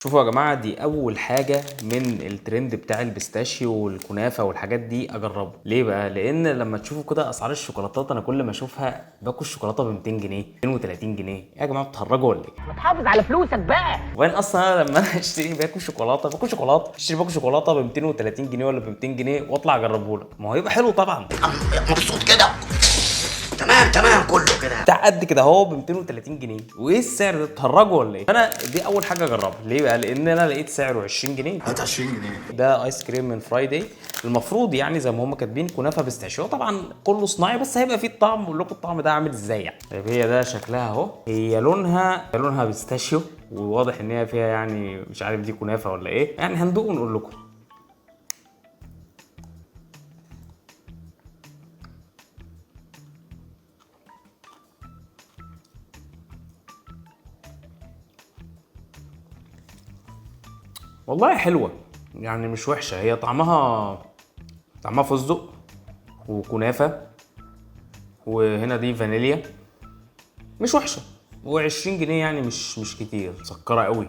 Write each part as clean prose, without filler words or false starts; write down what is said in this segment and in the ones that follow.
شوفوا يا جماعه، دي اول حاجه من الترند بتاع البيستاشيو والكنافه والحاجات دي اجربه. ليه بقى؟ لان لما تشوفوا كده اسعار الشوكولاتات، انا كل ما اشوفها باكل الشوكولاته ب 200 جنيه 230 جنيه. يا جماعه بتهرجوا ولا ايه؟ ما تحافظ على فلوسك بقى. وين اصلا انا لما انا اشتري باكل شوكولاته اشتري باكل شوكولاته ب 230 جنيه ولا ب 200 جنيه واطلع اجربه لك، ما هو هيبقى حلو طبعا. مبسوط كده. تمام كله كده. بتاع قد كده اهو ب 230 جنيه، وايه السعر ده؟ بتهرجوا ولا ايه؟ انا دي اول حاجه اجربها. ليه بقى؟ لان انا لقيت سعره 20 جنيه. هات 20 جنيه. ده ايس كريم من فرايداي. المفروض يعني زي ما هم كاتبين كنافه بيستاشيو، طبعا كله صناعي بس هيبقى فيه الطعم. اقول لكم الطعم ده عامل ازاي يعني. طيب هي ده شكلها اهو، هي لونها بيستاشيو، وواضح ان هي فيها يعني مش عارف دي كنافه ولا ايه يعني. هندوق ونقول لكم. والله حلوه يعني، مش وحشه. هي طعمها فستق وكنافه، وهنا دي فانيليا. مش وحشه، و20 جنيه يعني مش كتير. مسكره قوي،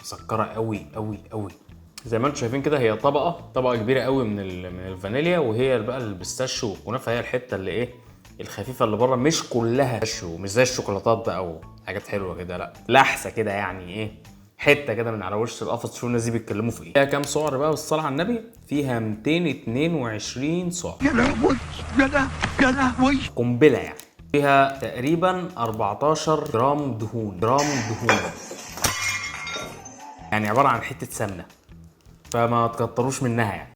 مسكره قوي قوي قوي. زي ما انتم شايفين كده، هي طبقه كبيره قوي من الفانيليا، وهي بقى البيستاشيو والكنافه هي الحته اللي ايه، الخفيفه اللي بره. مش كلها بيستاشيو، مش زي الشوكولاتات بقى او حاجات حلوه كده، لا لحسه كده يعني ايه، حته كده من على وش القفص. شوفوا الناس دي بيتكلموا في ايه. فيها كام سعر بقى بالصلاه على النبي؟ فيها 222 سعر. يا لهوي يا لهوي. قنبله يعني. فيها تقريبا 14 جرام دهون يعني عباره عن حته سمنه، فما تكتروش منها يعني.